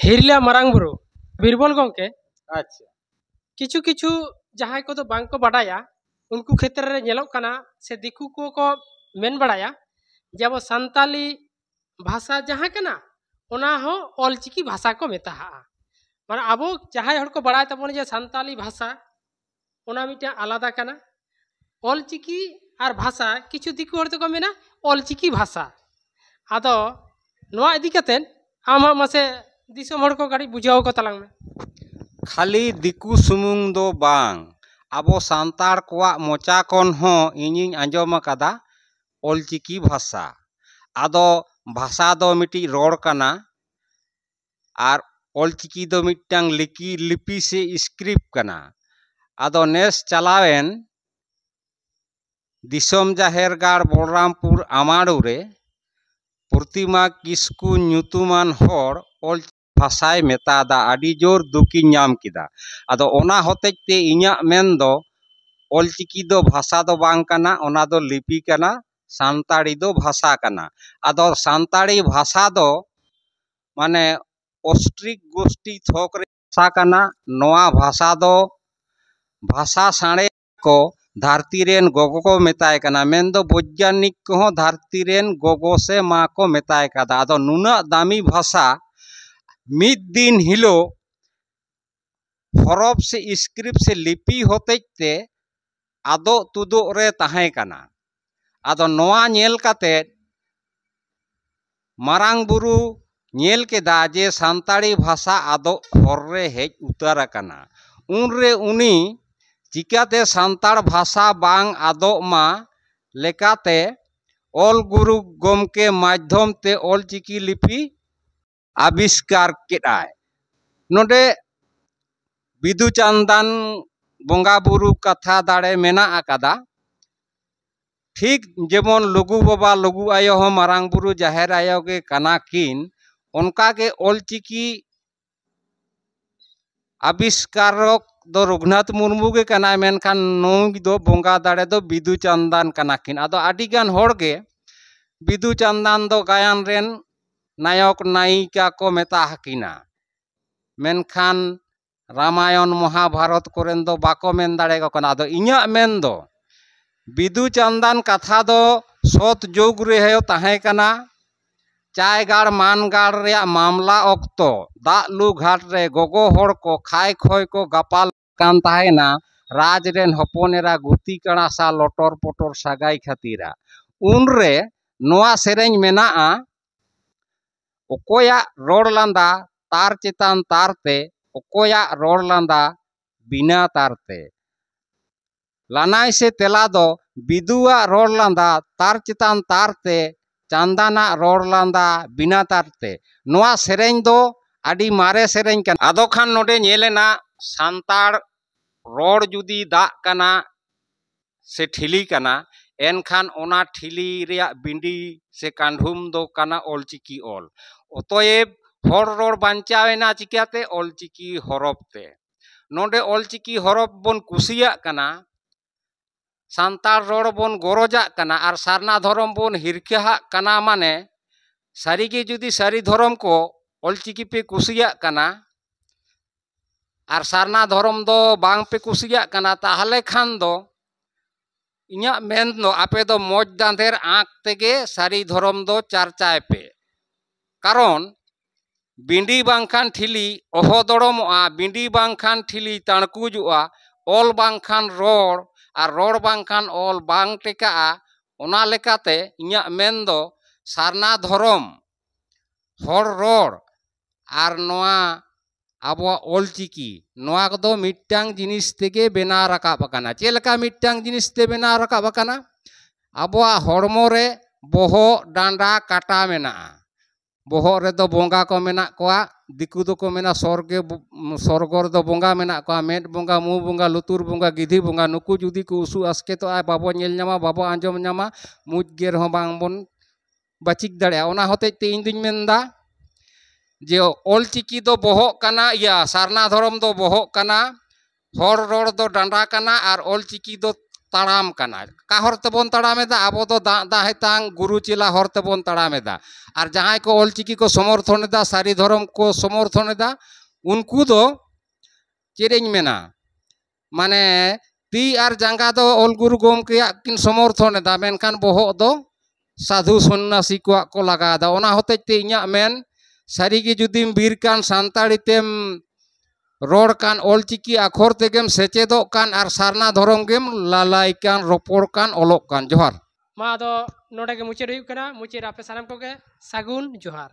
हिरला मारांग बुरु बीरबल गंके अच्छा किछु किछु जहां को बांग को बाडाया उनको क्षेत्र रे नेलोक कना से दिकु को मेन बाडाया जब संताली भाषा जहां कना ओना हो ऑलचिकी भाषा को मेताहा माने आबो जहां हर को बाडाय तबन जे संताली भाषा ओना मिटा आलादा कना ऑलचिकी और भाषा किछु दिकु हर तो को मेना ऑलचिकी भाषा आदो नोआ इदी कतेन आम मासे दिसम हर को गाड़ी बुझाव को तलांग में खाली दिकु सुमुंग दो बांग आबो सांतार कोआ मोचा कोन हो इनिंग आंजोम कदा ऑलचिकी भाषा आदो भाषा दो मिटी रोड कना और ऑलचिकी दो मिटांग लिपि से स्क्रिप्ट कना आदो नेस चलावेन दिसोम जाहेर गाड़ बलरामपुर आमाड़ू रे प्रतिमा किस्कू ᱧᱩᱛᱩᱢᱟᱱ हर ऑल भाषाय मेतादा आडी जोर दुकी नाम किदा आदो ओना होतेते इᱧᱟ मेन दो ऑलचिकी दो भाषा दो बांग कना ओना दो लिपि कना सांताड़ी दो भाषा कना आदो सांताड़ी भाषा दो माने ऑस्ट्रिक गोष्ठी थोक रे भाषा कना नोआ भाषा दो भाषा साणे को धरती रेन गोगो को मेताय कना मेन दो वैज्ञानिक को धरती रेन गोगो से माँ को मेताय कदा आदो नुना दामी भाषा मिद दिन हिलो हरफ से स्क्रिप्ट से लिपि होतेते आदो तुदो रे ताहे कना आदो नोआ नेल काते मारांग बुरु नेल केदा जे सांताड़ी भाषा आदो हर रे हेज उतार कना उन रे उनी चिकाते सांताड़ भाषा बांग आदो मा लेकाते ऑल गुरु गोमके माध्यम ते ऑलचिकी लिपि आविष्कार केदाय नोडे बिदु चांदन बोंगा बुरु कथा दाड़े मेना आकादा ठीक जेमन लघु बाबा लघु आयो हो मारांग बुरु जाहेर आयो के कना किन उनका के ऑलचिकी आविष्कारक दो रघुनाथ मुर्मू के कना मेनखान नोई दो बोंगा दाड़े दो बिदु चांदन कना किन आदो आडिगान होड़ के बिदु चांदन दो गायन रेन नायक नायिका को मेता हकिना मेनखान रामायण महाभारत कोरेन दो बाको मेन दाड़े को कना आदो इᱧᱟ मेन दो बिदु चांदन कथा दो सत जुग रे हेयो ताहे कना चायगाड़ मानगाड़ रे मामला ऑक्तो दालू घाट रे गोगो होड़ को खाय खोय को गपाल कान ताहेना राज रेन हपोनेरा गुती कणा सा लोटर पोटर सागाई खातीरा उन रे नोआ सेरेंज मेनाआ ओकोया रोड लांदा तार चितान तारते ओकोया रोड लांदा बिना तारते लानाय से तेला दो बिदुआ रोड लांदा तार चितान तारते चांदाना रोड लांदा बिना तारते नोआ सेरेंज दो आडी मारे सेरेंज कन आदो खान नोडे नेलेना सांताड़ रोड जुदी दा कना से ठिली कना एनखान ओना ठिली रेया बिंडी से कांढुम दो कना ऑलचिकी ऑल अतएब हर रोड बांचावेना चिकाते ऑलचिकी हरफ ते नोडे ऑलचिकी हरफ बन कुसिया कना सांताड़ रोड बन गरजा कना और सारना धर्म बन हिरखा कना माने सारीगे जुदी सारी धर्म को ऑलचिकी पे कुसिया कना और सारना धर्म दो बांग पे कुसिया कना ताहले खान दो इᱧᱟ मेन दो आपे दो मौज दांधेर आँख तेगे सारी धर्म दो चर्चाय पे कारण बिंडी बांखान ठिली अहो दड़मोआ बिंडी बांखान ठिली ताणकुजुआ ऑल बांखान रोड और रोड बांखान ऑल बांग टेका ओना लेकाते इᱧा मेन दो सारना धर्म हर रोड और नोआ आबो ऑलचिकी नोआ दो मिट्टांग जिनिस तेगे बेना राकाब आकाना चेलका मिट्टांग जिनिस ते बेना राकाब आकाना आबो हड़मो रे बोहो डांडा काटा मेना बोहो रे दो बोंगा को मेना कोआ दिकु दो को मेना स्वर्गर दो बोंगा मेना कोआ मेट बोंगा मु बोंगा लुतुर बोंगा गिधी बोंगा नुकु जुदी को उसु आसके तो आय बाबो नेल ᱧᱟᱢᱟ बाबो आंजम ᱧᱟᱢᱟ मुज गेर हो बांग बोन बचिक दड़े ओना होते ते इन दुñ मेनदा जे ऑलचिकी दो बोहो कना या सारना धर्म दो बोहो कना हर रोड दो डांडा कना और ऑलचिकी दो ताड़ाम कना का हर तेबन ताड़ामेदा आबो दो दा हेतांग गुरु चिला हर तेबन ताड़ामेदा और जहां को ऑलचिकी को समर्थनेदा सारी धर्म को समर्थनेदा उनको दो चेरेñ मेना माने ती और जांगा दो ऑल गुरु गोमके किन समर्थनेदा मेनखान बोहग दो साधु सन्यासी को लगादा ओना होतेते इña मेन सारीगे जुदीम बीर कान सान्ताड़ी तेम रोड कान ऑलचिकी आखर तेगेम सेचेदो कान और सारना धर्म गेम लालाई कान रोपड़ कान ओलोक कान जोहार मा दो नोडे के मुचे रही कना मुचे रापे सानम को के सागुन जोहार।